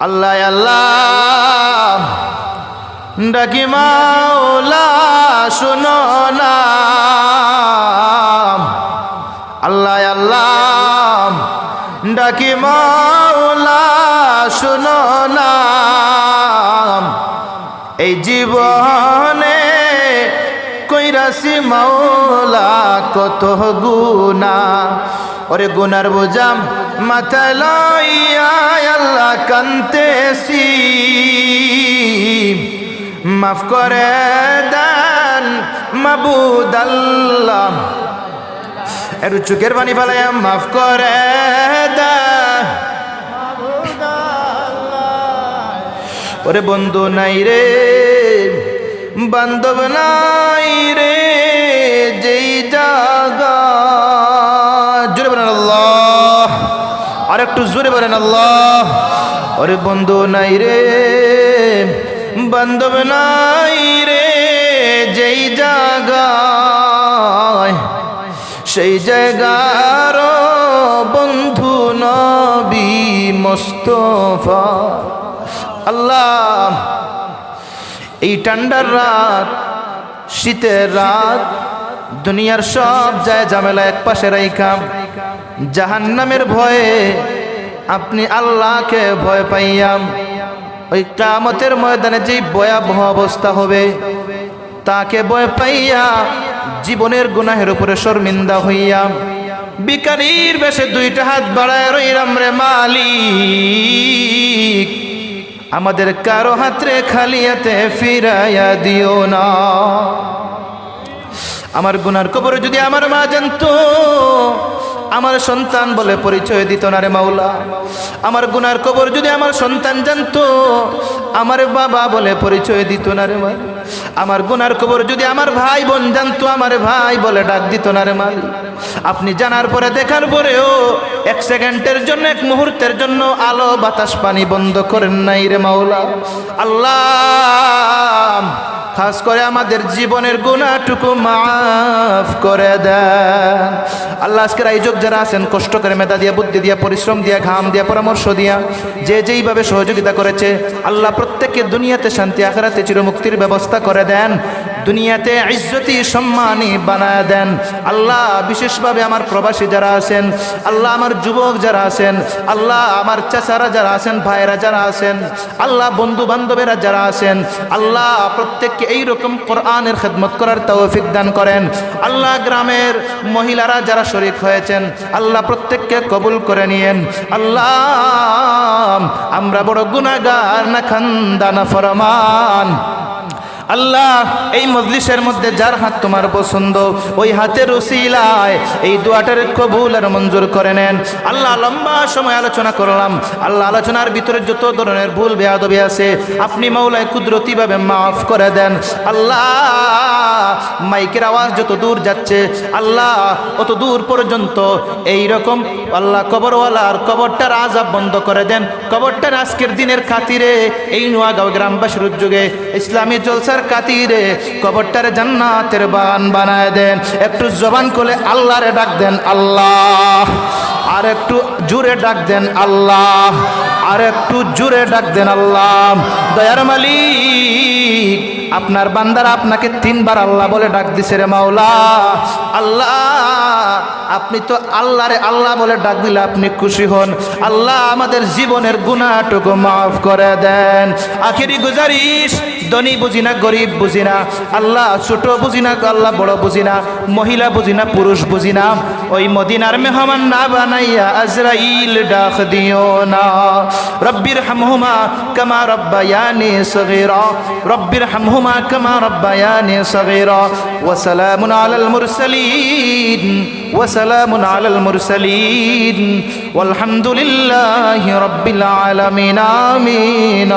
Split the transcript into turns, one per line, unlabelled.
আল্লাহ আল্লাহ ডাকি মাওলা শুনো না, আল্লাহ আল্লাহ ডাকি মাওলা শুনো না। এই জীবনে কইরাছি মাওলা কত গুনাহ, ওরে গুনার বোঝা মাথায় লইয়া আল্লাহ কান্দেছি, মাফ করে দেন মাবুদ আল্লাহ। একটু চোখের পানি ফেলাইয়া মাফ করে দেন। ওরে বন্ধু নাই রে, বান্ধব নাই রে, যেই জায়গা জোরে বলেন আল্লাহ, আর একটু জোরে বলেন আল্লাহ। ওরে বন্ধু নাই রে, বান্ধব নাই রে, যেই জায়গায় সেই জায়গার বন্ধু নবী মুস্তাফা। আল্লাহ এই ঠান্ডার রাত, শীতের রাত, দুনিয়ার সব যায় ঝামেলা এক পাশে রাইখা জাহান্নামের ভয়ে আপনি আল্লাহকে ভয় পাইয়াম। ওই কিয়ামতের ময়দানে যেই ভয়াবহ অবস্থা হবে তাকে ভয় পাইয়া জীবনের গুনাহের উপরে শর্মিন্দা হইয়া ভিখারির বেশে দুইটা হাত বাড়ায় রইলাম রে মালিক, আমাদের কারো হাতে খালি হাতে ফিরাইয়া দিও না। আমার গুনার কবর যদি আমার মা জানতো, আমার সন্তান বলে পরিচয় দিত না রে মাওলা। আমার গুনার কবর যদি আমার সন্তান জানতো, আমার বাবা বলে পরিচয় দিত না রে মা। আমার গুনার কবর যদি আমার ভাই বোন জানতো, আমার ভাই বলে ডাক দিত না রে মালিক। আপনি জানার পরে দেখার পরেও এক সেকেন্ডের জন্য, এক মুহূর্তের জন্য আলো বাতাস পানি বন্ধ করেন নাই রে মাওলা। আল্লাহ খাস করে আমাদের জীবনের গুনাহটুকু মাফ করে দেন আল্লাহ। আজকের আয়োজক যারা আছেন, কষ্ট করে মেধা দিয়া, বুদ্ধি দিয়া, পরিশ্রম দিয়া, ঘাম দিয়া, পরামর্শ দিয়া যে যেইভাবে সহযোগিতা করেছে, আল্লাহ প্রত্যেককে দুনিয়াতে শান্তি, আখিরাতে চিরমুক্তির ব্যবস্থা করে দেন, দুনিয়াতে ইজ্জতি সম্মানী বানায় দেন আল্লাহ। বিশেষভাবে আমার প্রবাসী যারা আছেন আল্লাহ, আমার যুবক যারা আছেন আল্লাহ, আমার চাচারা যারা আছেন, ভাইয়েরা যারা আছেন আল্লাহ, বন্ধু বান্ধবেরা যারা আছেন আল্লাহ, প্রত্যেককে এইরকম কোরআনের খেদমত করার তৌফিক দান করেন আল্লাহ। গ্রামের মহিলারা যারা শরীক হয়েছেন আল্লাহ, প্রত্যেককে কবুল করে নিয়েন আল্লাহ। আমরা বড় গুনাহগার, না খান্দা, না ফরমান আল্লাহ। এই মজলিসের মধ্যে যার হাত তোমার পছন্দ, ওই হাতের উসিলায় এই দোয়াটার কবুল আর মঞ্জুর করে নেন আল্লাহ। লম্বা সময় আলোচনা করলাম আল্লাহ, আলোচনার ভিতরে যত ধরনের ভুল বেয়াদবি আছে আপনি মাওলায় কুদরতিভাবে মাফ করে দেন আল্লাহ। মাইকের আওয়াজ যত দূর যাচ্ছে আল্লাহ, অত দূর পর্যন্ত এই রকম আল্লাহ কবরওয়ালার কবরটার আযাব বন্ধ করে দেন। কবরটার আজকের দিনের খাতিরে এই নোয়াগাঁও গ্রামবাসীর উদ্যোগে ইসলামী জলসার খাতিরে কবরটার জান্নাতের বাগান বানায় দেন। একটু জবান খুলে আল্লাহরে ডাক দেন আল্লাহ, আর একটু জোরে ডাক দেন আল্লাহ, আর একটু জোরে ডাক দেন আল্লাহ। দয়ার মালিক, আপনার বান্দারা আপনাকে 3 বার আল্লাহ বলে ডাক দিছে রে মাওলা। আল্লাহ আপনি তো আল্লাহরে আল্লাহ বলে ডাক দিলে আপনি খুশি হন আল্লাহ। আমাদের জীবনের গুনাহটুকু মাফ করে দেন। আখেরি গুজারিশ, ধনী বুঝি না, গরিব বুঝি না আল্লাহ, ছোট বুঝি না আল্লাহ, বড় বুঝি না, মহিলা বুঝি না, পুরুষ বুঝি না, ওই মদিনার মেহমান না বানাইয়া আজরাইল ডাক দিও না। রব্বির হামহুমা কামা রব্বায়ানি সগীরা, রব্বির হামহুমা কামা রব্বায়ানি সগীরা। ওয়া সালামুন আলাল মুরসালিন, ওয়া সালামুন আলাল মুরসালিন, ওয়ালহামদুলিল্লাহি রাব্বিল আলামিন। আমিন।